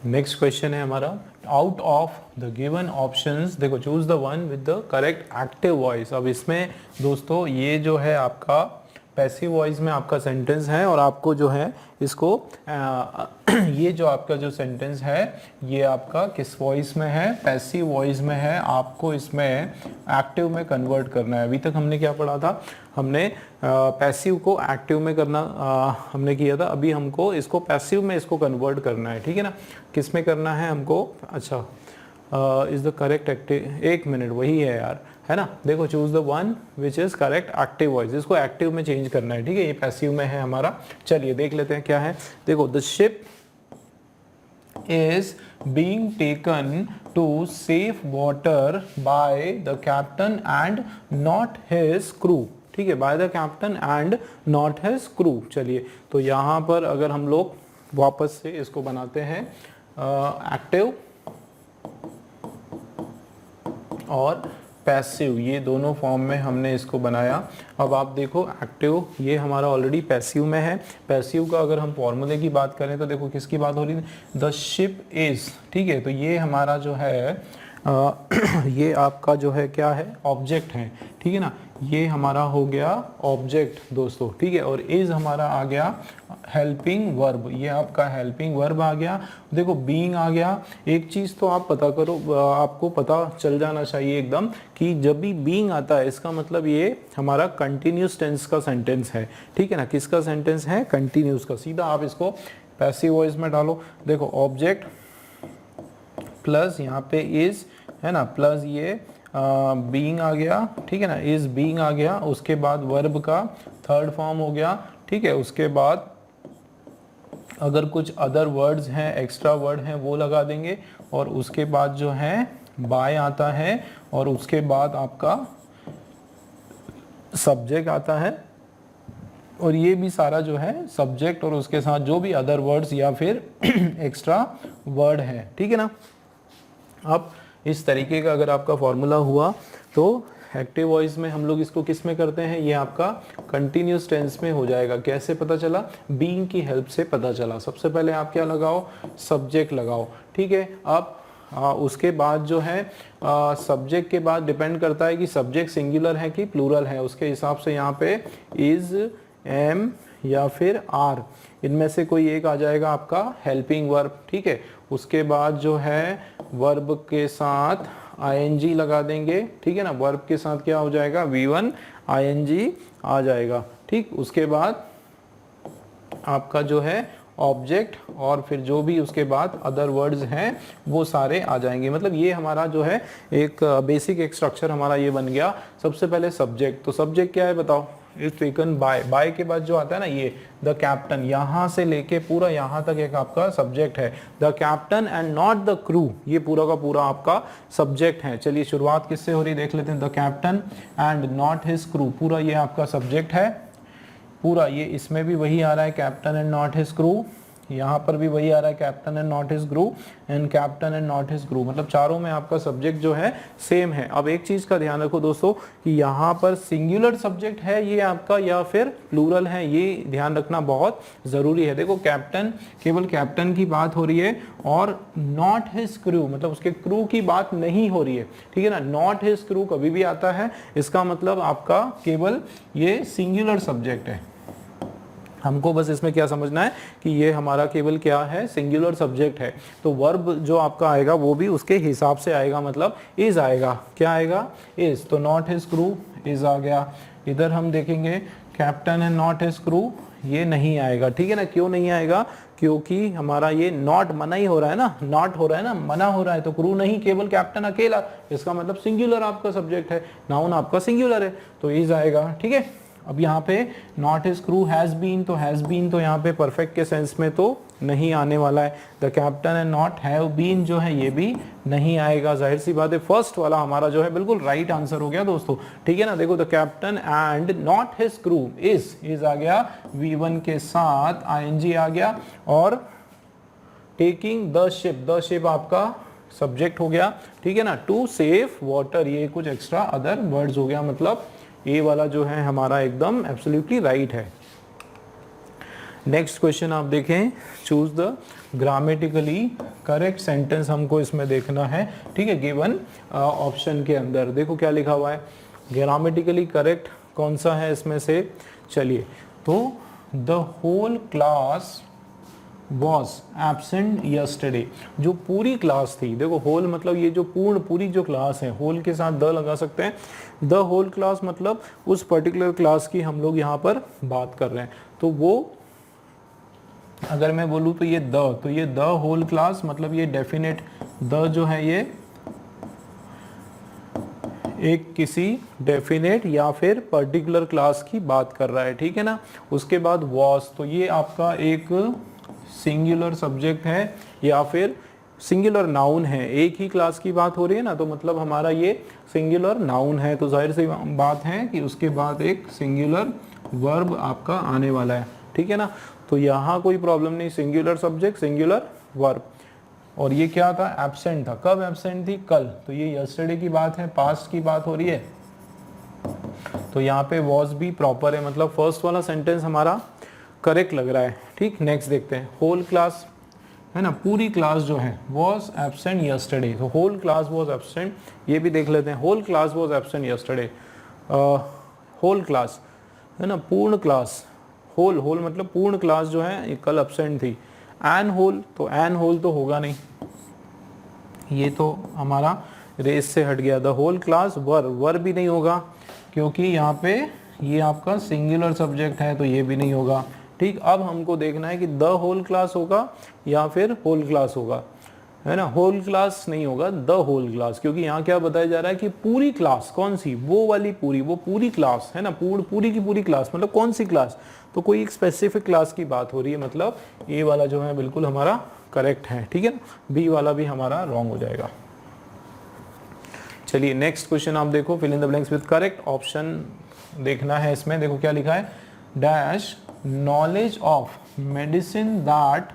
Next question है हमारा, out of the given options देखो choose the one with the correct active voice. अब इसमें दोस्तों ये जो है आपका पैसिव वॉइस में आपका सेंटेंस है और आपको जो है इसको ये जो आपका जो सेंटेंस है ये आपका किस वॉइस में है, पैसिव वॉइस में है। आपको इसमें एक्टिव में कन्वर्ट करना है। अभी तक हमने क्या पढ़ा था, हमने पैसिव को एक्टिव में करना हमने किया था। अभी हमको इसको पैसिव में इसको कन्वर्ट करना है, ठीक है ना। किस में करना है हमको, अच्छा इज द करेक्ट एक्टिव, एक मिनट वही है यार, है ना। देखो choose the one which is correct active voice, इसको एक्टिव में चेंज करना है, ठीक है। ये पैसिव में है हमारा। चलिए देख लेते हैं क्या है। देखो the ship is being taken to safe water by the captain and not his crew, ठीक है, by the captain and not his crew। चलिए तो यहाँ पर अगर हम लोग वापस से इसको बनाते हैं एक्टिव और पैसिव, ये दोनों फॉर्म में हमने इसको बनाया। अब आप देखो एक्टिव ये हमारा ऑलरेडी पैसिव में है। पैसिव का अगर हम फॉर्मूले की बात करें तो देखो किसकी बात हो रही है, द शिप इज, ठीक है। तो ये हमारा जो है ये आपका जो है क्या है, ऑब्जेक्ट है, ठीक है ना। ये हमारा हो गया ऑब्जेक्ट दोस्तों, ठीक है। और इज हमारा आ गया हेल्पिंग वर्ब, ये आपका हेल्पिंग वर्ब आ गया। देखो बीइंग आ गया। एक चीज तो आप पता करो, आपको पता चल जाना चाहिए एकदम कि जब भी बीइंग आता है इसका मतलब ये हमारा कंटिन्यूस टेंस का सेंटेंस है, ठीक है ना। किसका सेंटेंस है, कंटिन्यूस का। सीधा आप इसको पैसिव वॉइस में डालो। देखो ऑब्जेक्ट प्लस यहाँ पे इज, है ना, प्लस ये बीइंग आ गया, ठीक है ना, इज बीइंग आ गया। उसके बाद वर्ब का थर्ड फॉर्म हो गया, ठीक है। उसके बाद अगर कुछ अदर वर्ड्स हैं, एक्स्ट्रा वर्ड हैं, वो लगा देंगे। और उसके बाद जो है बाय आता है और उसके बाद आपका सब्जेक्ट आता है। और ये भी सारा जो है सब्जेक्ट और उसके साथ जो भी अदर वर्ड्स या फिर एक्स्ट्रा वर्ड है, ठीक है ना। अब इस तरीके का अगर आपका फॉर्मूला हुआ तो एक्टिव वॉइस में हम लोग इसको किस में करते हैं, ये आपका कंटिन्यूस टेंस में हो जाएगा। कैसे पता चला, बीइंग की हेल्प से पता चला। सबसे पहले आप क्या लगाओ, सब्जेक्ट लगाओ, ठीक है। अब उसके बाद जो है सब्जेक्ट के बाद डिपेंड करता है कि सब्जेक्ट सिंगुलर है कि प्लूरल है। उसके हिसाब से यहाँ पे इज, एम या फिर आर, इनमें से कोई एक आ जाएगा आपका हेल्पिंग वर्ब, ठीक है। उसके बाद जो है वर्ब के साथ आईएनजी लगा देंगे, ठीक है ना। वर्ब के साथ क्या हो जाएगा, V1 आईएनजी आ जाएगा, ठीक। उसके बाद आपका जो है ऑब्जेक्ट और फिर जो भी उसके बाद अदर वर्ड्स हैं वो सारे आ जाएंगे। मतलब ये हमारा जो है एक बेसिक एक स्ट्रक्चर हमारा ये बन गया। सबसे पहले सब्जेक्ट, तो सब्जेक्ट क्या है बताओ, इज टेकन बाय, बाय के बाद जो आता है ना ये द कैप्टन, यहाँ से लेके पूरा यहाँ तक एक आपका सब्जेक्ट है। The captain and not the crew, ये पूरा का पूरा आपका सब्जेक्ट है। चलिए शुरुआत किससे हो रही देख लेते हैं, the captain and not his crew, पूरा ये आपका सब्जेक्ट है पूरा। ये इसमें भी वही आ रहा है captain and not his crew, यहाँ पर भी वही आ रहा है captain and not his crew and captain and not his crew. मतलब चारों में आपका सब्जेक्ट जो है सेम है। अब एक चीज का ध्यान रखो दोस्तों कि यहाँ पर सिंगुलर सब्जेक्ट है ये आपका या फिर प्लूरल है, ये ध्यान रखना बहुत जरूरी है। देखो कैप्टन, केवल कैप्टन की बात हो रही है और नॉट हिज क्रू मतलब उसके क्रू की बात नहीं हो रही है, ठीक है ना। नॉट हिज क्रू कभी भी आता है, इसका मतलब आपका केवल ये सिंगुलर सब्जेक्ट है। हमको बस इसमें क्या समझना है कि ये हमारा केवल क्या है, सिंगुलर सब्जेक्ट है। तो वर्ब जो आपका आएगा वो भी उसके हिसाब से आएगा, मतलब इज आएगा। क्या आएगा, इज। तो नॉट हिज क्रू इज आ गया। इधर हम देखेंगे captain and not his crew, ये नहीं आएगा, ठीक है ना। क्यों नहीं आएगा, क्योंकि हमारा ये नॉट मना ही हो रहा है ना, नॉट हो रहा है ना, मना हो रहा है। तो क्रू नहीं, केवल कैप्टन अकेला, इसका मतलब सिंगुलर आपका सब्जेक्ट है, नाउन आपका सिंगुलर है, तो इज आएगा, ठीक है। अब यहाँ पे not his crew has been, तो हैज बीन तो यहाँ पे परफेक्ट के सेंस में तो नहीं आने वाला है। The captain and not have been जो है ये भी नहीं आएगा। जाहिर सी बात है फर्स्ट वाला हमारा जो है बिल्कुल राइट आंसर हो गया दोस्तों, ठीक है ना। देखो the captain and not his crew is आ गया, V1 के साथ आईएनजी आ गया और टेकिंग द शिप आपका सब्जेक्ट हो गया, ठीक है ना। टू सेफ वाटर, ये कुछ एक्स्ट्रा अदर वर्ड्स हो गया। मतलब ये वाला जो है हमारा एकदम एब्सोल्युटली राइट है। नेक्स्ट क्वेश्चन आप देखें, choose the grammatically correct sentence हमको इसमें देखना है, ठीक है, गिवन ऑप्शन के अंदर। देखो क्या लिखा हुआ है, ग्रामेटिकली करेक्ट कौन सा है इसमें से। चलिए, तो the whole class was absent yesterday, जो पूरी क्लास थी, देखो होल मतलब ये जो पूरी जो क्लास है, होल के साथ द लगा सकते हैं। द होल क्लास मतलब उस पर्टिकुलर क्लास की हम लोग यहाँ पर बात कर रहे हैं, तो वो अगर मैं बोलूँ तो ये द होल क्लास मतलब ये डेफिनेट द जो है ये एक किसी डेफिनेट या फिर पर्टिकुलर क्लास की बात कर रहा है, ठीक है ना। उसके बाद वॉस, तो ये आपका एक सिंगुलर सब्जेक्ट है या फिर सिंगुलर नाउन है, एक ही क्लास की बात हो रही है ना, तो मतलब हमारा ये सिंगुलर नाउन है, तो जाहिर सी बात है कि उसके बाद एक सिंगुलर वर्ब आपका आने वाला है, ठीक है ना। तो यहाँ कोई प्रॉब्लम नहीं, सिंगुलर सब्जेक्ट सिंगुलर वर्ब। और ये क्या था, एब्सेंट था, कब एब्सेंट थी, कल, तो ये यस्टरडे की बात है, पास्ट की बात हो रही है, तो यहाँ पे वॉज भी प्रॉपर है, मतलब फर्स्ट वाला सेंटेंस हमारा करेक्ट लग रहा है, ठीक। नेक्स्ट देखते हैं, होल क्लास है ना, पूरी क्लास जो है वॉज एब्सेंट यस्टरडे, तो होल क्लास वॉज एब्सेंट, ये भी देख लेते हैं, whole class was absent yesterday. Whole class है ना, पूर्ण क्लास, होल मतलब पूर्ण क्लास जो है ये कल एब्सेंट थी। एन होल, तो एन होल तो होगा नहीं, ये तो हमारा रेस से हट गया। द होल क्लास वर भी नहीं होगा, क्योंकि यहाँ पे ये आपका सिंगुलर सब्जेक्ट है, तो ये भी नहीं होगा, ठीक। अब हमको देखना है कि द होल क्लास होगा या फिर होल क्लास होगा, है ना। होल क्लास नहीं होगा, द होल क्लास, क्योंकि यहाँ क्या बताया जा रहा है कि पूरी क्लास, कौन सी, वो वाली पूरी, वो पूरी क्लास है ना, पूरी की पूरी क्लास, मतलब कौन सी क्लास, तो कोई एक स्पेसिफिक क्लास की बात हो रही है, मतलब ए वाला जो है बिल्कुल हमारा करेक्ट है, ठीक है ना, बी वाला भी हमारा रॉन्ग हो जाएगा। चलिए नेक्स्ट क्वेश्चन आप देखो, fill in the blanks with correct option देखना है इसमें। देखो क्या लिखा है, dash knowledge of medicine that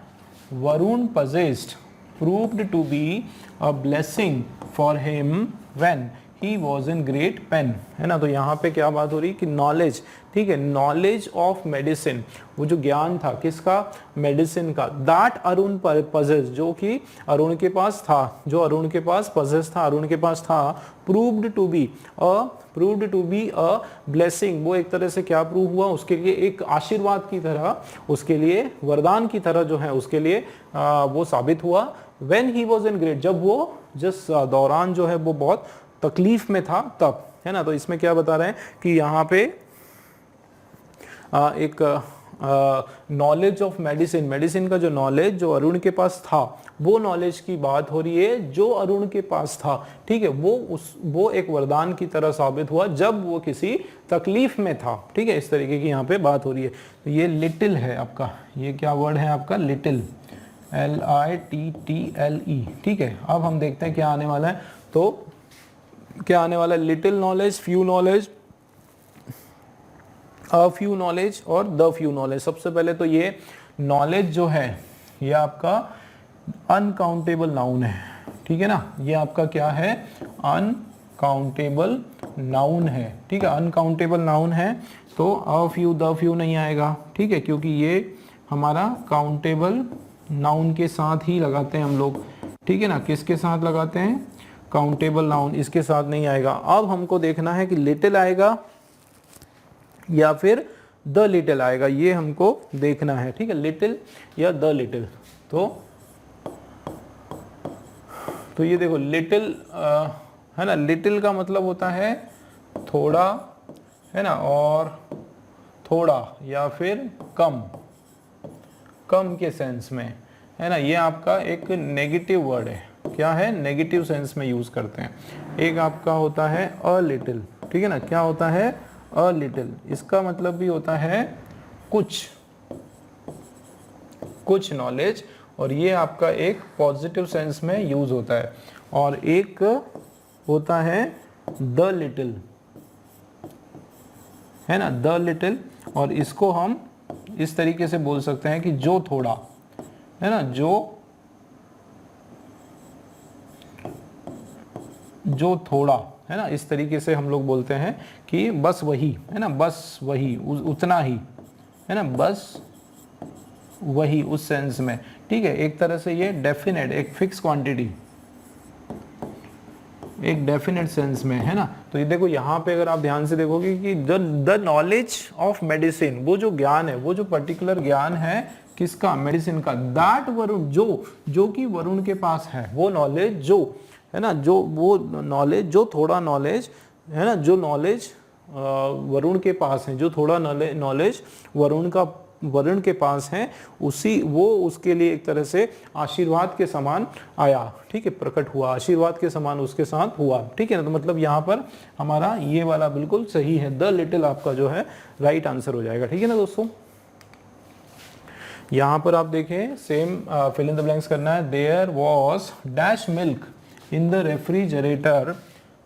Varun possessed proved to be a blessing for him when he was in great pain, है ना। तो यहाँ पे क्या बात हो रही है कि नॉलेज, ठीक है, नॉलेज ऑफ मेडिसिन, वो जो ज्ञान था किसका, मेडिसिन का, दैट अरुण पजेस, जो कि अरुण के पास था, जो अरुण के पास पजेस था, अरुण के पास था, proved to be a blessing, वो एक तरह से क्या प्रूव हुआ, उसके लिए एक आशीर्वाद की तरह, उसके लिए वरदान की तरह जो है उसके लिए वो साबित हुआ। When he was in great, जब वो जिस दौरान जो है वो बहुत तकलीफ में था तब, है ना। तो इसमें क्या बता रहे हैं कि यहाँ पे एक नॉलेज ऑफ मेडिसिन, मेडिसिन का जो नॉलेज जो अरुण के पास था, वो नॉलेज की बात हो रही है जो अरुण के पास था, ठीक है, वो एक वरदान की तरह साबित हुआ जब वो किसी तकलीफ में था, ठीक है, इस तरीके की यहाँ पे बात हो रही है। तो ये लिटिल है आपका, ये क्या वर्ड है आपका, लिटिल, LITTLE, ठीक है। अब हम देखते हैं क्या आने वाला है, तो क्या आने वाला है, little knowledge, few knowledge, a few knowledge और द फ्यू नॉलेज। सबसे पहले तो ये नॉलेज जो है ये आपका अनकाउंटेबल नाउन है, ठीक है ना, ये आपका क्या है, अनकाउंटेबल नाउन है, ठीक है, अनकाउंटेबल नाउन है, तो अ फ्यू द फ्यू नहीं आएगा, ठीक है, क्योंकि ये हमारा काउंटेबल नाउन के साथ ही लगाते हैं हम लोग, ठीक है ना, किसके साथ लगाते हैं, काउंटेबल नाउन, इसके साथ नहीं आएगा। अब हमको देखना है कि लिटिल आएगा या फिर द लिटिल आएगा, ये हमको देखना है, ठीक है, लिटिल या द लिटिल। तो ये देखो लिटिल है ना, लिटिल का मतलब होता है थोड़ा, है ना, और थोड़ा या फिर कम, कम के सेंस में, है ना, ये आपका एक नेगेटिव वर्ड है, क्या है, नेगेटिव सेंस में यूज करते हैं। एक आपका होता है अ लिटिल, ठीक है ना, क्या होता है, अ लिटिल, इसका मतलब भी होता है कुछ नॉलेज, और ये आपका एक पॉजिटिव सेंस में यूज होता है। और एक होता है द लिटिल, है ना, द लिटिल, और इसको हम इस तरीके से बोल सकते हैं कि जो थोड़ा, है ना, जो थोड़ा, है ना, इस तरीके से हम लोग बोलते हैं कि बस वही, है ना, बस वही, उतना ही, है ना, बस वही उस सेंस में, ठीक है। एक तरह से ये डेफिनेट, एक फिक्स क्वांटिटी, एक डेफिनेट सेंस में, है ना। तो ये देखो यहाँ पे अगर आप ध्यान से देखोगे कि द नॉलेज ऑफ मेडिसिन, वो जो ज्ञान है, वो जो पर्टिकुलर ज्ञान है किसका, मेडिसिन का, दैट वरुण, जो कि वरुण के पास है, वो नॉलेज जो है ना, जो वो नॉलेज, जो थोड़ा नॉलेज है ना, जो नॉलेज वरुण के पास है, जो थोड़ा नॉलेज वरुण के पास है, वो उसके लिए एक तरह से आशीर्वाद के समान आया, ठीक है, प्रकट हुआ, आशीर्वाद के समान उसके साथ हुआ, ठीक है ना। तो मतलब यहाँ पर हमारा ये वाला बिल्कुल सही है, द लिटिल आपका जो है राइट आंसर हो जाएगा, ठीक है ना दोस्तों। यहाँ पर आप देखें, same fill in the blanks करना है। There was dash milk in the refrigerator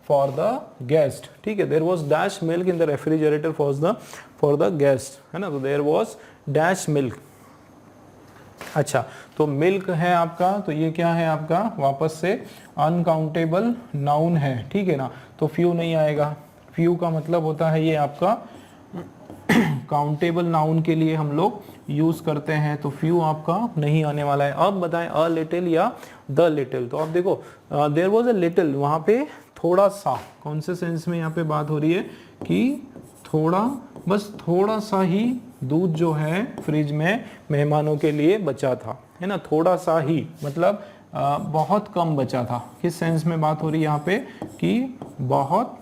for the guest, ठीक है, there was dash milk in the refrigerator for the guest, है ना। तो देयर वॉज डैश मिल्क। अच्छा, तो मिल्क है आपका, तो ये क्या है आपका, वापस से अनकाउंटेबल नाउन है, ठीक है ना। तो फ्यू नहीं आएगा, फ्यू का मतलब होता है ये आपका काउंटेबल नाउन के लिए हम लोग यूज करते हैं, तो फ्यू आपका नहीं आने वाला है। अब बताएं अ लिटिल या द लिटिल। तो अब देखो देयर वाज अ लिटिल, वहां पे थोड़ा सा, कौन से सेंस में यहाँ पे बात हो रही है कि थोड़ा, बस थोड़ा सा ही दूध जो है फ्रिज में मेहमानों के लिए बचा था, है ना। थोड़ा सा ही मतलब बहुत कम बचा था। किस सेंस में बात हो रही है यहाँ पे कि बहुत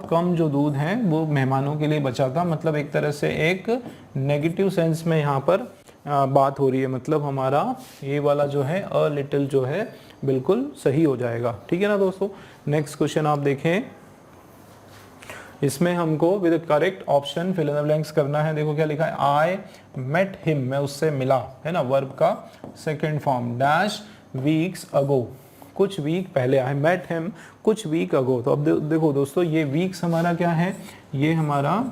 कम जो दूध है वो मेहमानों के लिए बचा था, मतलब एक तरह से एक नेगेटिव सेंस में यहाँ पर बात हो रही है। मतलब हमारा ये वाला जो है अ लिटिल जो है बिल्कुल सही हो जाएगा, ठीक है ना दोस्तों। नेक्स्ट क्वेश्चन आप देखें, इसमें हमको with correct option fill in the blanks करना है। देखो क्या लिखा है, आई मेट हिम, मैं उससे मिला, है ना, वर्ब का second form, dash weeks ago, कुछ वीक पहले। आई मेट हिम कुछ वीक अगो। तो अब देखो दोस्तों, ये वीक्स हमारा क्या है, ये हमारा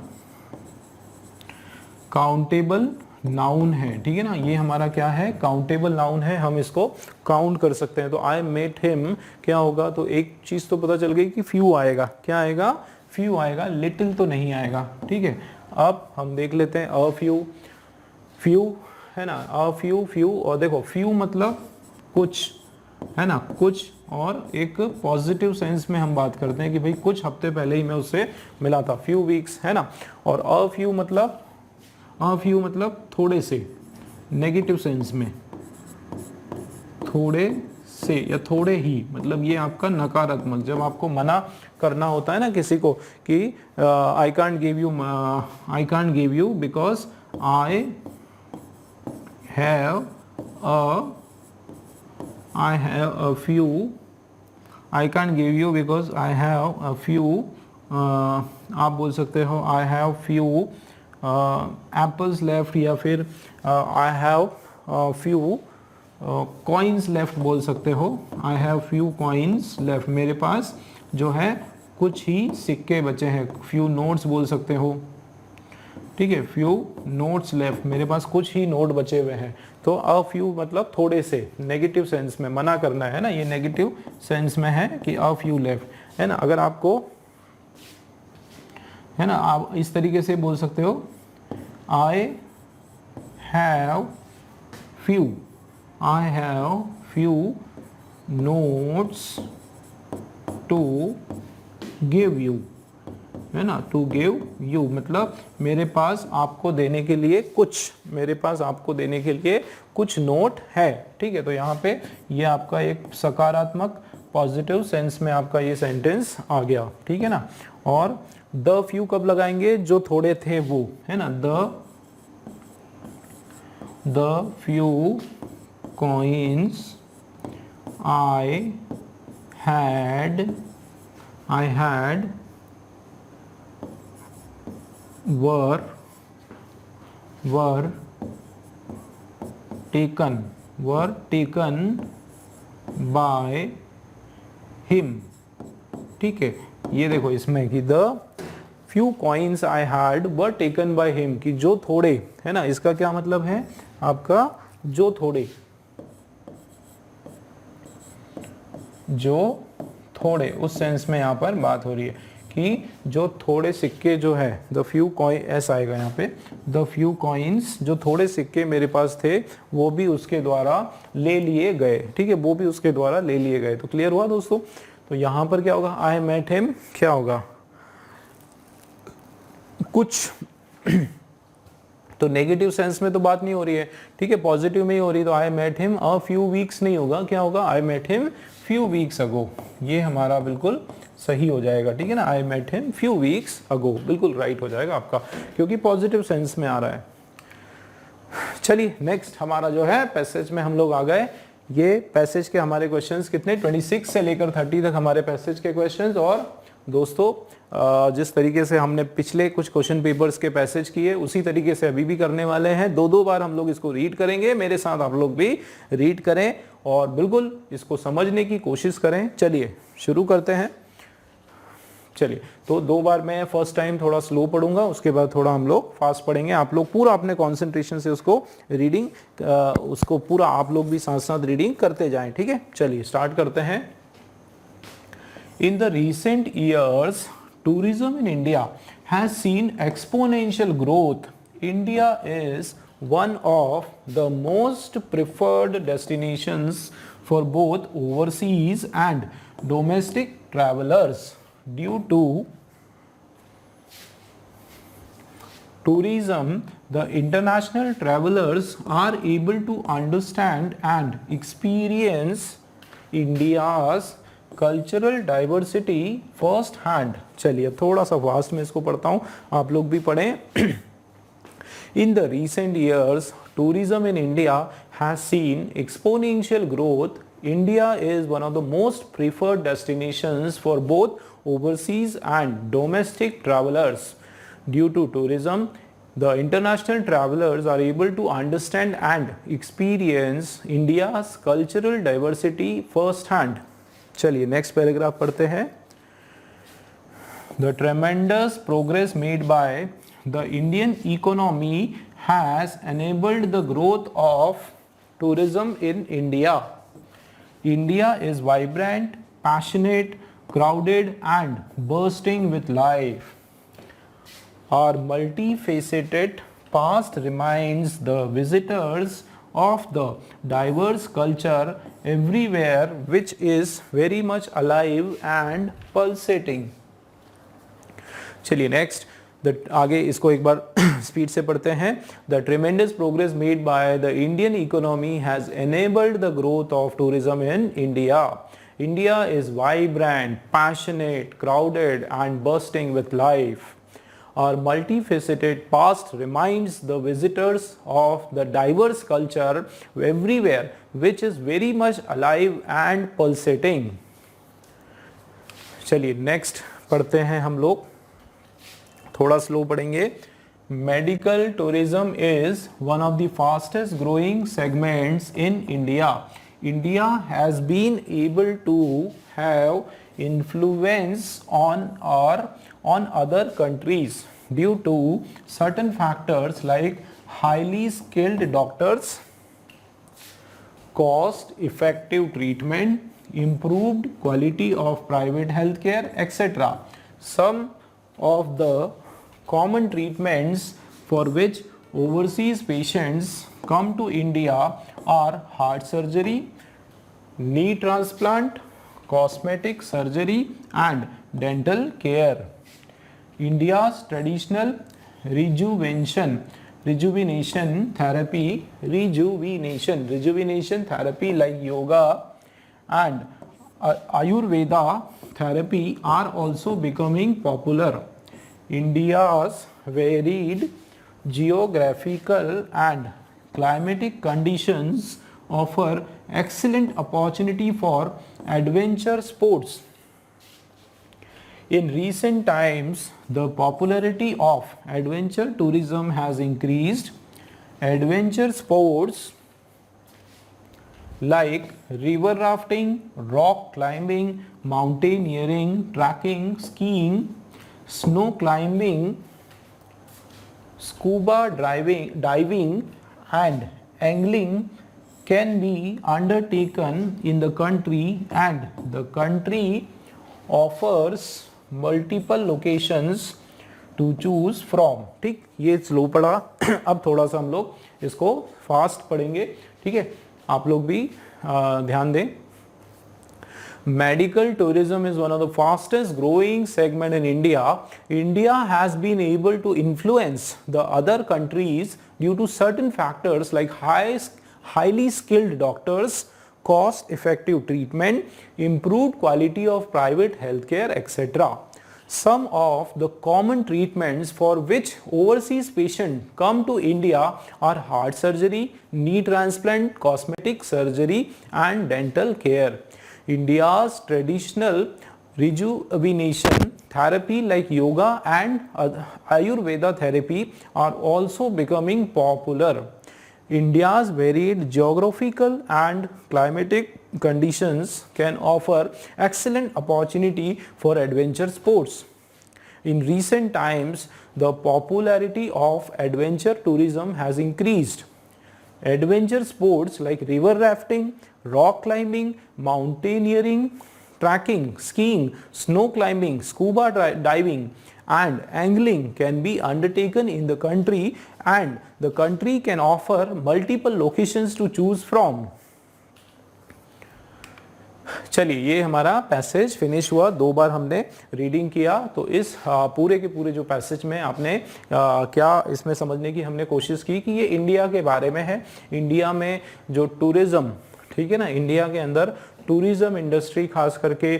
काउंटेबल नाउन है, ठीक है ना। ये हमारा क्या है, काउंटेबल नाउन है, हम इसको काउंट कर सकते हैं। तो आई मेट हिम क्या होगा, तो एक चीज तो पता चल गई कि फ्यू आएगा, क्या आएगा, फ्यू आएगा, लिटिल तो नहीं आएगा, ठीक है। अब हम देख लेते हैं अ फ्यू है ना, अ फ्यू, और देखो फ्यू मतलब कुछ, है ना, कुछ, और एक पॉजिटिव सेंस में हम बात करते हैं कि भाई कुछ हफ्ते पहले ही मैं उससे मिला था, फ्यू वीक्स, है ना। और अ फ्यू मतलब थोड़े से, नेगेटिव सेंस में, थोड़े से या थोड़े ही, मतलब ये आपका नकारात्मक, जब आपको मना करना होता है ना किसी को कि I can't give you because I have a few, I can't give you because I have a few, आप बोल सकते हो I have few apples left, या फिर I have few coins left बोल सकते हो, I have few coins left, मेरे पास जो है कुछ ही सिक्के बचे हैं, few notes बोल सकते हो, ठीक है, फ्यू नोट्स लेफ्ट, मेरे पास कुछ ही नोट बचे हुए हैं। तो अ फ्यू मतलब थोड़े से, नेगेटिव सेंस में मना करना है ना, ये नेगेटिव सेंस में है कि अ फ्यू लेफ्ट, है ना। अगर आपको, है ना, आप इस तरीके से बोल सकते हो, I have few notes to give you, है ना, टू गिव यू मतलब मेरे पास आपको देने के लिए कुछ, मेरे पास आपको देने के लिए कुछ नोट है, ठीक है। तो यहाँ पे ये आपका एक सकारात्मक पॉजिटिव सेंस में आपका ये सेंटेंस आ गया, ठीक है ना। और द फ्यू कब लगाएंगे, जो थोड़े थे वो, है ना, the few coins I had were taken by him, ठीक है। ये देखो इसमें कि the few coins I had were taken by him, कि जो थोड़े, है ना, इसका क्या मतलब है आपका, जो थोड़े उस सेंस में यहाँ पर बात हो रही है कि जो थोड़े सिक्के जो है, द फ्यू कॉइन, ऐसा आएगा यहाँ पे, द फ्यू कॉइन्स, जो थोड़े सिक्के मेरे पास थे वो भी उसके द्वारा ले लिए गए, ठीक है, वो भी उसके द्वारा ले लिए गए। तो क्लियर हुआ दोस्तों। तो यहाँ पर क्या होगा, आई मेट हिम, क्या होगा, कुछ तो नेगेटिव सेंस में तो बात नहीं हो रही है, ठीक है, पॉजिटिव में ही हो रही है। तो I met him a few weeks नहीं होगा, क्या होगा, I met him few weeks ago. ये हमारा बिल्कुल सही हो जाएगा, ठीक है ना, I met him few weeks ago, बिल्कुल राइट हो जाएगा आपका, क्योंकि पॉजिटिव सेंस में आ रहा है। चलिए नेक्स्ट हमारा जो है पैसेज में हम लोग आ गए। ये पैसेज के हमारे क्वेश्चंस कितने, 26 से लेकर 30 तक हमारे पैसेज के क्वेश्चंस। और दोस्तों जिस तरीके से हमने पिछले कुछ क्वेश्चन पेपर्स के पैसेज किए उसी तरीके से अभी भी करने वाले हैं। दो बार हम लोग इसको रीड करेंगे, मेरे साथ आप लोग भी रीड करें और बिल्कुल इसको समझने की कोशिश करें। चलिए शुरू करते हैं। चलिए, तो 2 बार मैं फर्स्ट टाइम थोड़ा स्लो पढ़ूंगा, उसके बाद थोड़ा हम लोग फास्ट पढ़ेंगे। आप लोग पूरा अपने कंसंट्रेशन से उसको रीडिंग, उसको पूरा आप लोग भी साथ साथ रीडिंग करते जाएं, ठीक है। चलिए स्टार्ट करते हैं। In the recent years, tourism in India has seen exponential growth. India is one of the most preferred destinations for both overseas and domestic travelers. Due to tourism, the international travelers are able to understand and experience India's cultural diversity first hand. चलिए थोड़ा सा fast में इसको पढ़ता हूँ, आप लोग भी पढ़ें। In the recent years tourism in India has seen exponential growth. India is one of the most preferred destinations for both overseas and domestic travellers. Due to tourism, the international travelers are able to understand and experience India's cultural diversity first hand. चलिए next paragraph पढ़ते हैं। The tremendous progress made by the Indian economy has enabled the growth of tourism in India. India is vibrant, passionate, crowded and bursting with life. Our multifaceted past reminds the visitors of the diverse culture everywhere which is very much alive and pulsating. चलिए next, आगे इसको एक बार speed से पढ़ते हैं। The tremendous progress made by the Indian economy has enabled the growth of tourism in India. India is vibrant, passionate, crowded and bursting with life. Our multifaceted past reminds the visitors of the diverse culture everywhere which is very much alive and pulsating. चलिए next पढ़ते हैं हम लोग, थोड़ा slow पढ़ेंगे। Medical tourism is one of the fastest growing segments in India. India has been able to have influence on other countries due to certain factors like highly skilled doctors, cost effective treatment, improved quality of private healthcare, etc. Some of the common treatments for which overseas patients come to India are heart surgery, knee transplant, cosmetic surgery and dental care. India's traditional rejuvenation therapy like yoga and Ayurveda therapy are also becoming popular. India's varied geographical and climatic conditions offer excellent opportunity for adventure sports. In recent times, the popularity of adventure tourism has increased. Adventure sports like river rafting, rock climbing, mountaineering, trekking, skiing, snow climbing, scuba diving and angling can be undertaken in the country, and the country offers multiple locations to choose from. ठीक, ये slow पढ़ा अब थोड़ा सा हम लोग इसको fast पढ़ेंगे। ठीक है, आप लोग भी ध्यान दें। Medical tourism is one of the fastest growing segment in India. India has been able to influence the other countries due to certain factors like highly skilled doctors, cost effective treatment, improved quality of private healthcare, etc. Some of the common treatments for which overseas patients come to India are heart surgery, knee transplant, cosmetic surgery and dental care. India's traditional rejuvenation therapy like yoga and Ayurveda therapy are also becoming popular. India's varied geographical and climatic conditions can offer excellent opportunity for adventure sports. In recent times, the popularity of adventure tourism has increased. Adventure sports like river rafting, rock climbing, mountaineering, trekking, skiing, snow climbing, scuba diving and angling can be undertaken in the country, and the country can offer multiple locations to choose from. चलिए, ये हमारा passage finish हुआ। 2 बार हमने reading किया। तो इस पूरे के पूरे जो पैसेज में आपने क्या इसमें समझने की हमने कोशिश की कि ये इंडिया के बारे में है। इंडिया में जो टूरिज़्म, ठीक है ना, इंडिया के अंदर टूरिज़्म इंडस्ट्री खास करके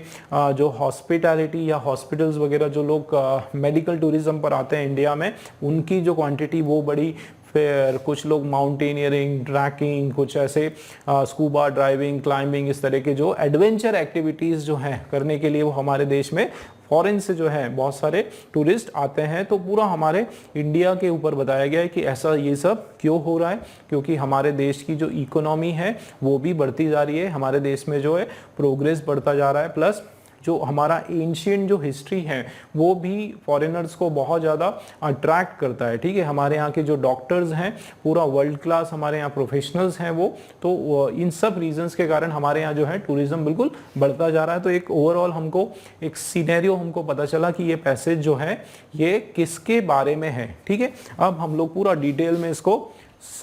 जो हॉस्पिटैलिटी या हॉस्पिटल्स वगैरह जो लोग मेडिकल टूरिज़्म पर आते हैं इंडिया में, उनकी जो क्वांटिटी वो बड़ी। फिर कुछ लोग माउंटेनियरिंग, ट्रैकिंग, कुछ ऐसे स्कूबा ड्राइविंग, क्लाइंबिंग, इस तरह के जो एडवेंचर एक्टिविटीज़ जो हैं करने के लिए वो हमारे देश में फॉरेन से जो है बहुत सारे टूरिस्ट आते हैं। तो पूरा हमारे इंडिया के ऊपर बताया गया है कि ऐसा ये सब क्यों हो रहा है, क्योंकि हमारे देश की जो इकोनॉमी है वो भी बढ़ती जा रही है, हमारे देश में जो है प्रोग्रेस बढ़ता जा रहा है, प्लस जो हमारा एंशिएंट जो हिस्ट्री है वो भी फॉरेनर्स को बहुत ज़्यादा अट्रैक्ट करता है। ठीक है, हमारे यहाँ के जो डॉक्टर्स हैं पूरा वर्ल्ड क्लास हमारे यहाँ प्रोफेशनल्स हैं वो, तो इन सब रीजंस के कारण हमारे यहाँ जो है टूरिज़्म बिल्कुल बढ़ता जा रहा है। तो एक ओवरऑल हमको एक सीनेरियो हमको पता चला कि ये पैसेज जो है ये किसके बारे में है। ठीक है, अब हम लोग पूरा डिटेल में इसको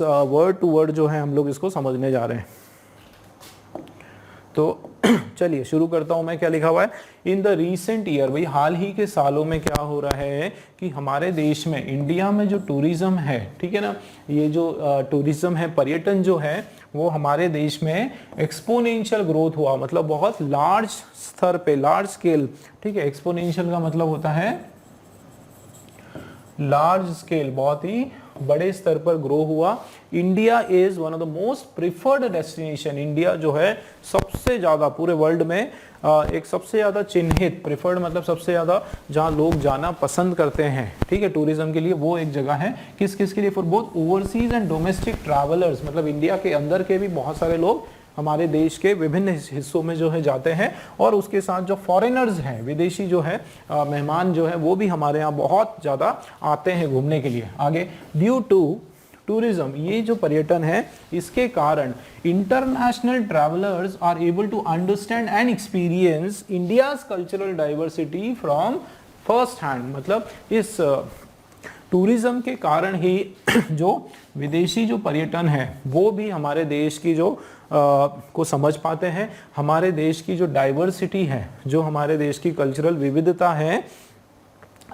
वर्ड टू वर्ड जो है हम लोग इसको समझने जा रहे हैं। तो चलिए शुरू करता हूं मैं। क्या लिखा हुआ है? इन द रीसेंट ईयर, भाई हाल ही के सालों में क्या हो रहा है कि हमारे देश में, इंडिया में जो टूरिज्म है, ठीक है ना, ये जो टूरिज्म है, पर्यटन जो है वो हमारे देश में एक्सपोनेंशियल ग्रोथ हुआ, मतलब बहुत लार्ज स्तर पे, लार्ज स्केल। ठीक है, एक्सपोनेंशियल का मतलब होता है लार्ज स्केल, बहुत ही बड़े स्तर पर ग्रो हुआ। India is one of the most preferred destination, India जो है सबसे ज्यादा पूरे वर्ल्ड में एक सबसे ज्यादा चिन्हित, प्रिफर्ड मतलब सबसे ज्यादा जहां लोग जाना पसंद करते हैं, ठीक है, टूरिज्म के लिए, वो एक जगह है। किस किस के लिए? For both overseas and domestic travellers, मतलब इंडिया के अंदर के भी बहुत सारे लोग हमारे देश के विभिन्न हिस्सों में जो है जाते हैं, और उसके साथ जो फॉरेनर्स हैं, विदेशी जो है मेहमान जो है वो भी हमारे यहाँ बहुत ज़्यादा आते हैं घूमने के लिए। आगे, ड्यू टू टूरिज्म, ये जो पर्यटन है इसके कारण international travellers are able to understand and experience India's cultural diversity from first hand, मतलब इस टूरिज्म के कारण ही जो विदेशी जो पर्यटन है वो भी हमारे देश की जो को समझ पाते हैं, हमारे देश की जो डाइवर्सिटी है, जो हमारे देश की कल्चरल विविधता है,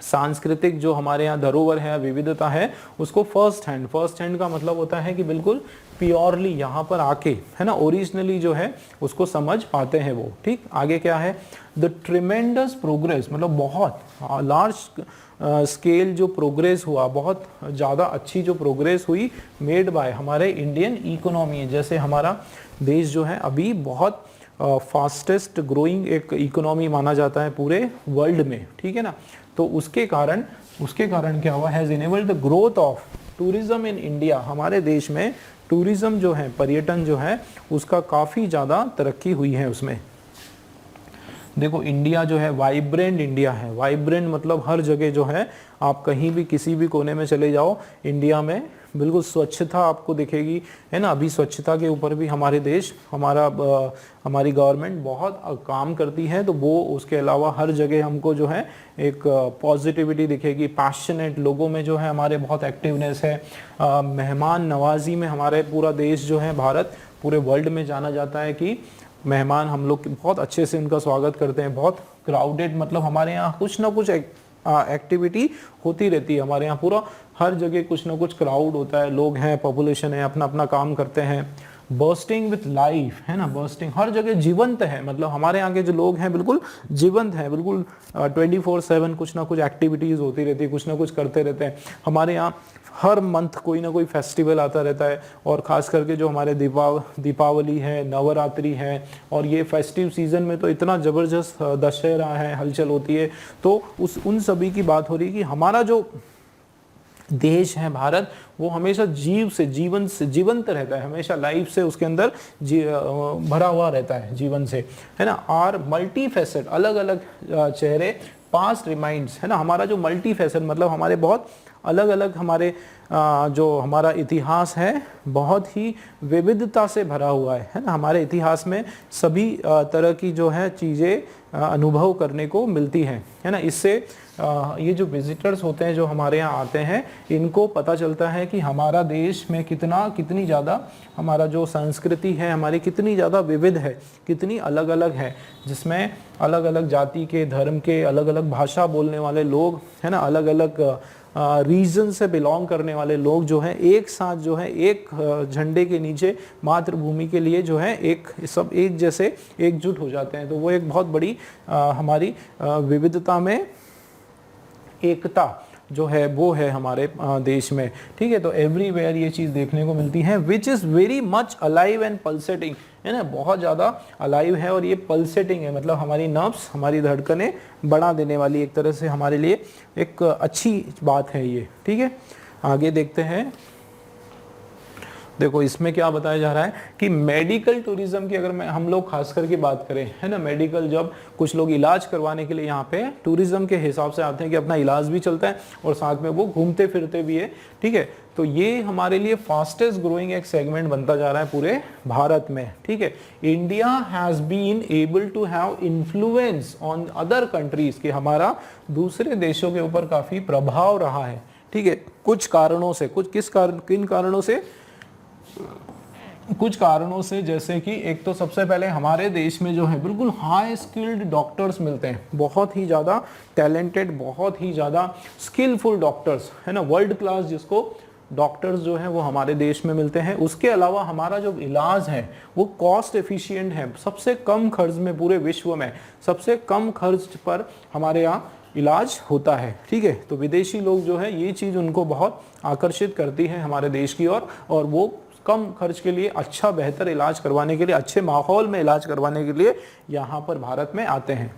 सांस्कृतिक जो हमारे यहाँ धरोहर है, विविधता है, उसको फर्स्ट हैंड का मतलब होता है कि बिल्कुल प्योरली यहाँ पर आके, है ना, ओरिजिनली जो है उसको समझ पाते हैं वो। ठीक, आगे क्या है? द ट्रिमेंडस प्रोग्रेस, मतलब बहुत लार्ज स्केल जो प्रोग्रेस हुआ, बहुत ज़्यादा अच्छी जो प्रोग्रेस हुई मेड बाय हमारे इंडियन इकोनॉमी, जैसे हमारा देश जो है अभी बहुत फास्टेस्ट ग्रोइंग एक इकोनॉमी माना जाता है पूरे वर्ल्ड में, ठीक है ना। तो उसके कारण क्या हुआ? Has enabled the growth of tourism in India, हमारे देश में टूरिज्म जो है, पर्यटन जो है, उसका काफ़ी ज़्यादा तरक्की हुई है उसमें। देखो इंडिया जो है वाइब्रेंट इंडिया है, वाइब्रेंट मतलब हर जगह जो है, आप कहीं भी किसी भी कोने में चले जाओ इंडिया में बिल्कुल स्वच्छता आपको दिखेगी, है ना। अभी स्वच्छता के ऊपर भी हमारे देश, हमारी गवर्नमेंट बहुत काम करती है, तो वो उसके अलावा हर जगह हमको जो है एक पॉजिटिविटी दिखेगी, पैशनेट लोगों में जो है हमारे बहुत एक्टिवनेस है। मेहमान नवाजी में हमारे पूरा देश जो है भारत पूरे वर्ल्ड में जाना जाता है कि मेहमान हम लोग बहुत अच्छे से उनका स्वागत करते हैं। बहुत क्राउडेड, मतलब हमारे यहाँ कुछ ना कुछ एक्टिविटी होती रहती है। हमारे यहाँ पूरा हर जगह कुछ ना कुछ क्राउड होता है, लोग हैं, पॉपुलेशन है, अपना अपना काम करते हैं। बर्स्टिंग विथ लाइफ, है ना, बर्स्टिंग हर जगह जीवंत है, मतलब हमारे यहाँ के जो लोग हैं बिल्कुल जीवंत हैं, बिल्कुल 24/7 कुछ ना कुछ एक्टिविटीज़ होती रहती है, कुछ ना कुछ करते रहते हैं। हमारे यहाँ हर मंथ कोई ना कोई फेस्टिवल आता रहता है, और ख़ास करके जो हमारे दीपावली है, नवरात्रि है, और ये फेस्टिव सीज़न में तो इतना ज़बरदस्त दशहरा है, हलचल होती है। तो उन सभी की बात हो रही है कि हमारा जो देश है भारत, वो हमेशा जीवंत रहता है, हमेशा लाइफ से उसके अंदर भरा हुआ रहता है, जीवन से, है ना। और मल्टी फैसेट, अलग अलग चेहरे, पास्ट रिमाइंड्स, है ना। हमारा जो मल्टी फैसेट मतलब हमारे बहुत अलग अलग हमारे जो हमारा इतिहास है बहुत ही विविधता से भरा हुआ है ना। हमारे इतिहास में सभी तरह की जो है चीज़ें अनुभव करने को मिलती हैं, है ना। इससे ये जो विजिटर्स होते हैं जो हमारे यहाँ आते हैं, इनको पता चलता है कि हमारा देश में कितनी ज़्यादा हमारा जो संस्कृति है हमारी कितनी ज़्यादा विविध है, कितनी अलग अलग है, जिसमें अलग अलग जाति के, धर्म के, अलग अलग भाषा बोलने वाले लोग, है ना, अलग अलग रीजन से बिलोंग करने वाले लोग जो हैं एक साथ जो है एक झंडे के नीचे मातृभूमि के लिए जो है सब एक जैसे एकजुट हो जाते हैं। तो वो एक बहुत बड़ी हमारी विविधता में एकता जो है वो है हमारे देश में, ठीक है। तो एवरीवेयर ये चीज़ देखने को मिलती है, which is very much alive and pulsating, है ना, बहुत ज़्यादा अलाइव है और ये पल्सेटिंग है, मतलब हमारी नर्व्स, हमारी धड़कनें बढ़ा देने वाली एक तरह से हमारे लिए एक अच्छी बात है ये, ठीक है। आगे देखते हैं। देखो इसमें क्या बताया जा रहा है कि मेडिकल टूरिज्म की अगर हम लोग खास करके बात करें, है ना, मेडिकल, जब कुछ लोग इलाज करवाने के लिए यहाँ पे टूरिज्म के हिसाब से आते हैं कि अपना इलाज भी चलता है और साथ में वो घूमते फिरते भी है, ठीक है। तो ये हमारे लिए फास्टेस्ट ग्रोइंग एक सेगमेंट बनता जा रहा है पूरे भारत में, ठीक है। India has been able to have influence on other countries, कि हमारा दूसरे देशों के ऊपर काफ़ी प्रभाव रहा है, ठीक है, कुछ कारणों से। किन कारणों से? कुछ कारणों से, जैसे कि एक तो सबसे पहले हमारे देश में जो है बिल्कुल हाई स्किल्ड डॉक्टर्स मिलते हैं, बहुत ही ज़्यादा टैलेंटेड, बहुत ही ज़्यादा स्किलफुल डॉक्टर्स, है ना, वर्ल्ड क्लास जिसको डॉक्टर्स जो है वो हमारे देश में मिलते हैं। उसके अलावा हमारा जो इलाज है वो कॉस्ट एफिशिएंट है, सबसे कम खर्च में, पूरे विश्व में सबसे कम खर्च पर हमारे यहाँ इलाज होता है, ठीक है। तो विदेशी लोग जो है ये चीज़ उनको बहुत आकर्षित करती है हमारे देश की ओर, और वो कम खर्च के लिए अच्छा बेहतर इलाज करवाने के लिए, अच्छे माहौल में इलाज करवाने के लिए यहाँ पर भारत में आते हैं।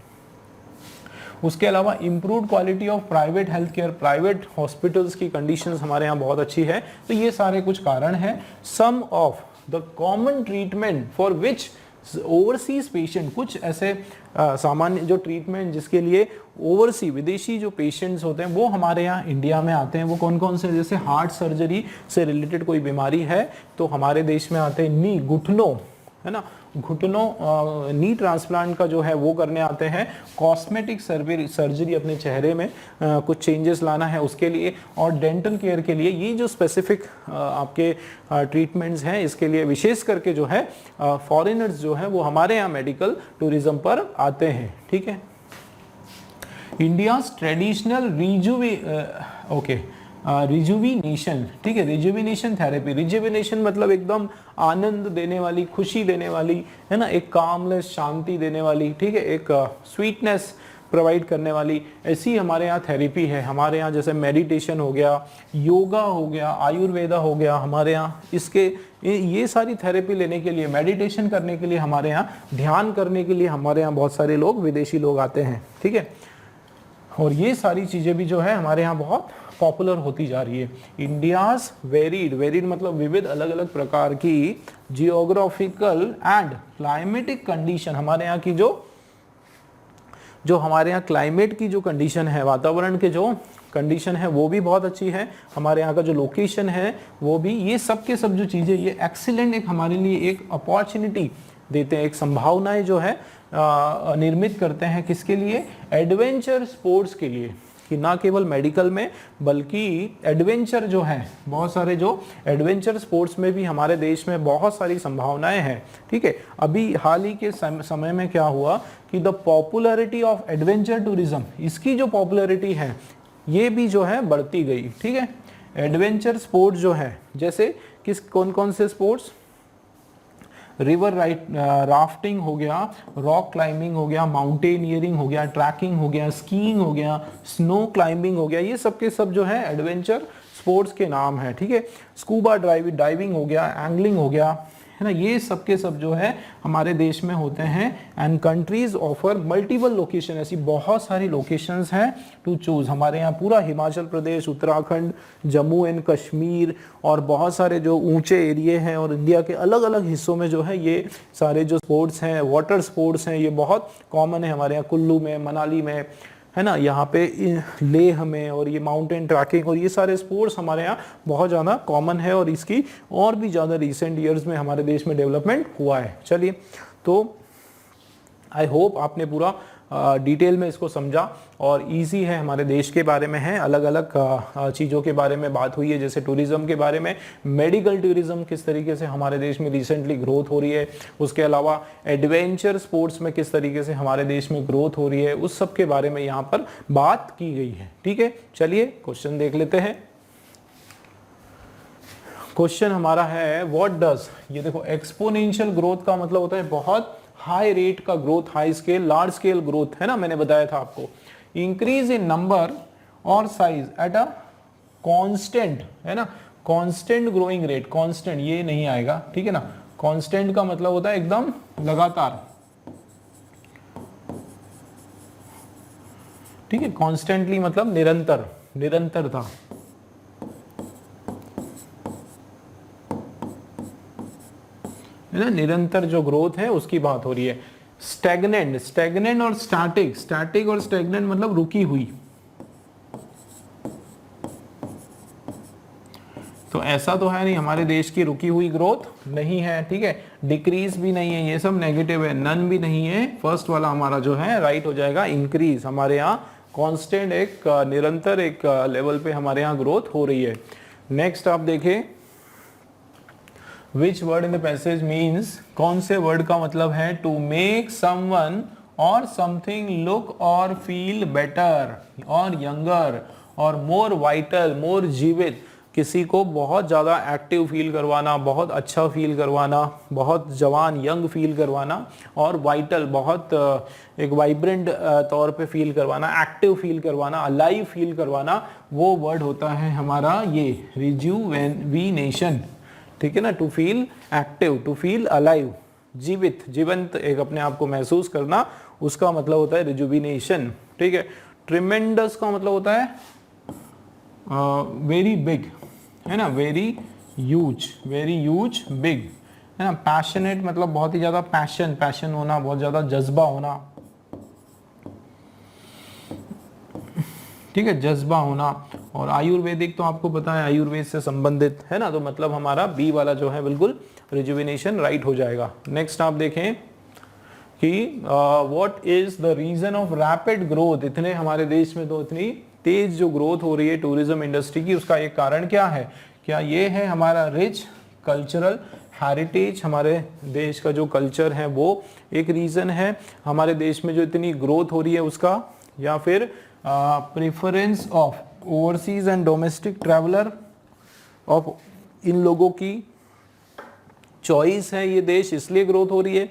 उसके अलावा improved quality of private health care, private hospitals की कंडीशंस हमारे यहाँ बहुत अच्छी है। तो ये सारे कुछ कारण हैं। Some of the common treatment for which overseas patient, कुछ ऐसे सामान्य जो ट्रीटमेंट जिसके लिए ओवरसी विदेशी जो पेशेंट्स होते हैं वो हमारे यहाँ इंडिया में आते हैं। वो कौन कौन से? जैसे हार्ट सर्जरी से रिलेटेड कोई बीमारी है तो हमारे देश में आते हैं। नी, घुटनों, है ना, घुटनों, नी ट्रांसप्लांट का जो है वो करने आते हैं। कॉस्मेटिक सर्जरी, अपने चेहरे में कुछ चेंजेस लाना है उसके लिए, और डेंटल केयर के लिए, ये जो स्पेसिफिक आपके ट्रीटमेंट्स हैं इसके लिए विशेष करके जो है फॉरेनर्स जो है वो हमारे यहाँ मेडिकल टूरिज्म पर आते हैं, ठीक है। इंडियाज ट्रेडिशनल रिजुविनेशन, ठीक है, रिजुविनेशन थेरेपी। रिजुविनेशन मतलब एकदम आनंद देने वाली, खुशी देने वाली, है ना, एक कामनेस, शांति देने वाली, ठीक है, एक स्वीटनेस प्रोवाइड करने वाली, ऐसी हमारे यहाँ थेरेपी है। हमारे यहाँ जैसे मेडिटेशन हो गया, योगा हो गया, आयुर्वेदा हो गया, हमारे यहाँ ये सारी थेरेपी लेने के लिए, मेडिटेशन करने के लिए, हमारे यहाँ ध्यान करने के लिए हमारे यहाँ बहुत सारे लोग, विदेशी लोग आते हैं, ठीक है। और ये सारी चीज़ें भी जो है हमारे यहाँ बहुत पॉपुलर होती जा रही है। इंडियाज वेरीड मतलब विविध, अलग अलग प्रकार की जियोग्राफिकल एंड क्लाइमेटिक कंडीशन, हमारे यहाँ की जो हमारे यहाँ क्लाइमेट की जो कंडीशन है, वातावरण के जो कंडीशन है वो भी बहुत अच्छी है, हमारे यहाँ का जो लोकेशन है वो भी, ये सब के सब जो चीज़ें ये एक्सीलेंट एक हमारे लिए एक अपॉर्चुनिटी देते हैं, एक संभावनाएं जो है निर्मित करते हैं किसके लिए, एडवेंचर स्पोर्ट्स के लिए, कि ना केवल मेडिकल में बल्कि एडवेंचर जो है, बहुत सारे जो एडवेंचर स्पोर्ट्स में भी हमारे देश में बहुत सारी संभावनाएं हैं। ठीक है, अभी हाल ही के समय में क्या हुआ कि the popularity of adventure tourism, इसकी जो पॉपुलैरिटी है ये भी जो है बढ़ती गई। ठीक है, एडवेंचर स्पोर्ट्स जो है, जैसे कौन कौन से स्पोर्ट्स, रिवर राफ्टिंग हो गया, रॉक क्लाइंबिंग हो गया, माउंटेनियरिंग हो गया, ट्रैकिंग हो गया, स्कीइंग हो गया, स्नो क्लाइंबिंग हो गया, ये सब के सब जो है एडवेंचर स्पोर्ट्स के नाम है। ठीक है, स्कूबा डाइविंग हो गया, एंगलिंग हो गया, है ना, ये सब के सब जो है हमारे देश में होते हैं। And countries offer multiple location, ऐसी बहुत सारी लोकेशंस हैं टू चूज। हमारे यहाँ पूरा हिमाचल प्रदेश, उत्तराखंड, जम्मू एंड कश्मीर और बहुत सारे जो ऊंचे एरिए हैं और इंडिया के अलग अलग हिस्सों में जो है ये सारे जो स्पोर्ट्स हैं, वाटर स्पोर्ट्स हैं, ये बहुत कॉमन है हमारे यहाँ, कुल्लू में, मनाली में, है ना, यहाँ पे लेह में, और ये माउंटेन ट्रैकिंग और ये सारे स्पोर्ट्स हमारे यहाँ बहुत ज़्यादा कॉमन है और इसकी और भी ज़्यादा रिसेंट ईयर्स में हमारे देश में डेवलपमेंट हुआ है। चलिए, तो आई होप आपने पूरा डिटेल में इसको समझा और इजी है, हमारे देश के बारे में है, अलग अलग चीज़ों के बारे में बात हुई है, जैसे टूरिज्म के बारे में, मेडिकल टूरिज्म किस तरीके से हमारे देश में रिसेंटली ग्रोथ हो रही है, उसके अलावा एडवेंचर स्पोर्ट्स में किस तरीके से हमारे देश में ग्रोथ हो रही है, उस सब के बारे में यहाँ पर बात की गई है। ठीक है, चलिए क्वेश्चन देख लेते हैं। क्वेश्चन हमारा है व्हाट डज, ये देखो एक्सपोनेंशियल ग्रोथ का मतलब होता है बहुत हाई रेट का growth, high scale, large scale growth, है ना, मैंने बताया था आपको। इंक्रीज इन नंबर और साइज एट अ कांस्टेंट, है ना, कांस्टेंट ग्रोइंग रेट, कांस्टेंट ये नहीं आएगा, ठीक है ना, कांस्टेंट का मतलब होता है एकदम लगातार, ठीक है, कॉन्स्टेंटली मतलब निरंतर, निरंतरता। है ना, निरंतर जो ग्रोथ है उसकी बात हो रही है। स्टैग्नेंट, स्टैग्नेंट और स्टैटिक, स्टैटिक और स्टैग्नेंट मतलब रुकी हुई, तो ऐसा तो है नहीं, हमारे देश की रुकी हुई ग्रोथ नहीं है। ठीक है, डिक्रीज भी नहीं है, ये सब नेगेटिव है, नन भी नहीं है, फर्स्ट वाला हमारा जो है राइट हो जाएगा। इंक्रीज, हमारे यहाँ कांस्टेंट एक निरंतर एक लेवल पे हमारे यहाँ ग्रोथ हो रही है। नेक्स्ट आप देखें, which word in the passage means, कौन से वर्ड का मतलब है टू मेक समवन और समथिंग लुक और फील बेटर और यंगर और मोर वाइटल, मोर जीवित, किसी को बहुत ज़्यादा एक्टिव फील करवाना, बहुत अच्छा फील करवाना, बहुत जवान यंग फील करवाना, और वाइटल बहुत एक वाइब्रेंट तौर पे फील करवाना, एक्टिव फील करवाना, अलाइव फील करवाना, वो वर्ड होता है हमारा ये रिजुवेनेशन। ठीक है ना, to feel active, to feel alive, जीवित, जीवंत, एक अपने आप को महसूस करना, उसका मतलब होता है रिजुविनेशन। ठीक है, ट्रिमेंडस का मतलब होता है वेरी बिग, है ना, वेरी ह्यूज, बिग, है ना। पैशनेट मतलब बहुत ही ज्यादा पैशन होना, बहुत ज्यादा जज्बा होना, ठीक है, जज्बा होना। और आयुर्वेदिक तो आपको पता है आयुर्वेद से संबंधित, है ना, तो मतलब हमारा बी वाला जो है बिल्कुल रिजुविनेशन राइट हो जाएगा। नेक्स्ट आप देखें कि what is the reason of rapid growth, इतने हमारे देश में तो इतनी तेज जो ग्रोथ हो रही है टूरिज्म इंडस्ट्री की, उसका एक कारण क्या है? क्या ये है हमारा रिच कल्चरल हेरिटेज, हमारे देश का जो कल्चर है वो एक रीजन है हमारे देश में जो इतनी ग्रोथ हो रही है उसका, या फिर preference of overseas and domestic traveller, of इन लोगों की चॉइस है ये देश इसलिए ग्रोथ हो रही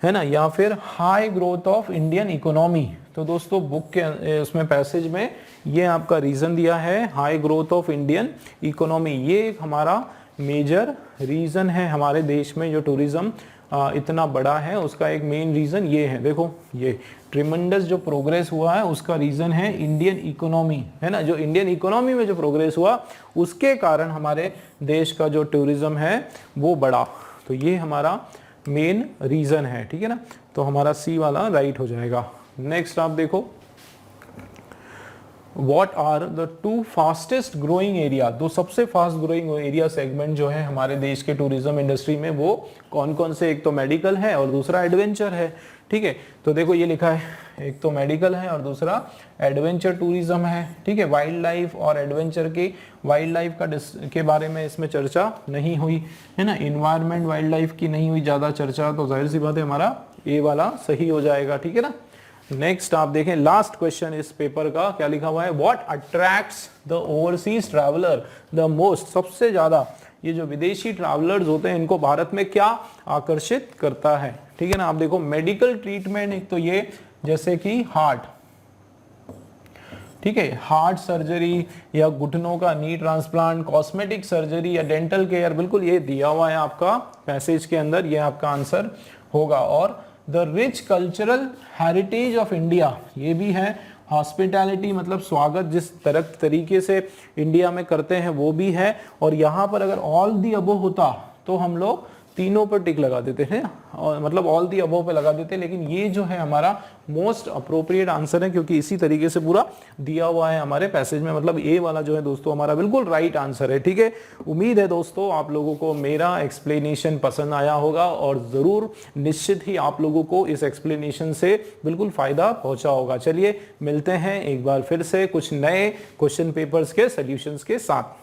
है ना, या फिर high growth of Indian economy. तो दोस्तों बुक के उसमें पैसेज में ये आपका रीजन दिया है, high growth of Indian economy, ये एक हमारा मेजर रीजन है हमारे देश में जो टूरिज्म इतना बड़ा है, उसका एक मेन रीजन ये है। देखो ये ट्रिमेंडस जो प्रोग्रेस हुआ है उसका रीजन है इंडियन इकोनॉमी, है ना, जो इंडियन इकोनॉमी में जो प्रोग्रेस हुआ उसके कारण हमारे देश का जो टूरिज्म है वो बढ़ा, तो ये हमारा मेन रीजन है। ठीक है ना, तो हमारा सी वाला राइट हो जाएगा। नेक्स्ट आप देखो, what are the 2 fastest growing area, दो सबसे फास्ट ग्रोइंग एरिया सेगमेंट जो है हमारे देश के टूरिज्म इंडस्ट्री में, वो कौन कौन से? एक तो मेडिकल है और दूसरा एडवेंचर है। ठीक है, तो देखो ये लिखा है, एक तो मेडिकल है और दूसरा एडवेंचर टूरिज्म है। ठीक है, वाइल्ड लाइफ और एडवेंचर के वाइल्ड लाइफ के बारे में इसमें चर्चा नहीं हुई है ना, इन्वायरमेंट वाइल्ड लाइफ की नहीं हुई ज़्यादा चर्चा, तो जाहिर सी बात है हमारा ए वाला सही हो जाएगा। ठीक है ना। नेक्स्ट आप देखें, लास्ट क्वेश्चन इस पेपर का क्या लिखा हुआ है, what attracts the overseas traveller the most, सबसे ज्यादा ये जो विदेशी ट्रैवलर्स होते हैं इनको भारत में क्या आकर्षित करता है। ठीक है ना। आप देखो मेडिकल ट्रीटमेंट, एक तो ये जैसे कि हार्ट, ठीक है, हार्ट सर्जरी या घुटनों का नी ट्रांसप्लांट, कॉस्मेटिक सर्जरी या डेंटल केयर, बिल्कुल ये दिया हुआ है आपका पैसेज के अंदर, ये आपका आंसर होगा। और the rich cultural heritage of India, ये भी है। हॉस्पिटैलिटी मतलब स्वागत जिस तरीके से इंडिया में करते हैं वो भी है। और यहाँ पर अगर ऑल दी अबव होता तो हम लोग तीनों पर टिक लगा देते हैं, और मतलब ऑल दी अबव पे लगा देते हैं, लेकिन ये जो है हमारा मोस्ट अप्रोप्रिएट आंसर है क्योंकि इसी तरीके से पूरा दिया हुआ है हमारे पैसेज में, मतलब ए वाला जो है दोस्तों हमारा बिल्कुल राइट आंसर है। ठीक है, उम्मीद है दोस्तों आप लोगों को मेरा एक्सप्लेनेशन पसंद आया होगा और जरूर निश्चित ही आप लोगों को इस एक्सप्लेनेशन से बिल्कुल फायदा पहुंचा होगा। चलिए मिलते हैं एक बार फिर से कुछ नए क्वेश्चन पेपर्स के सॉल्यूशंस के साथ।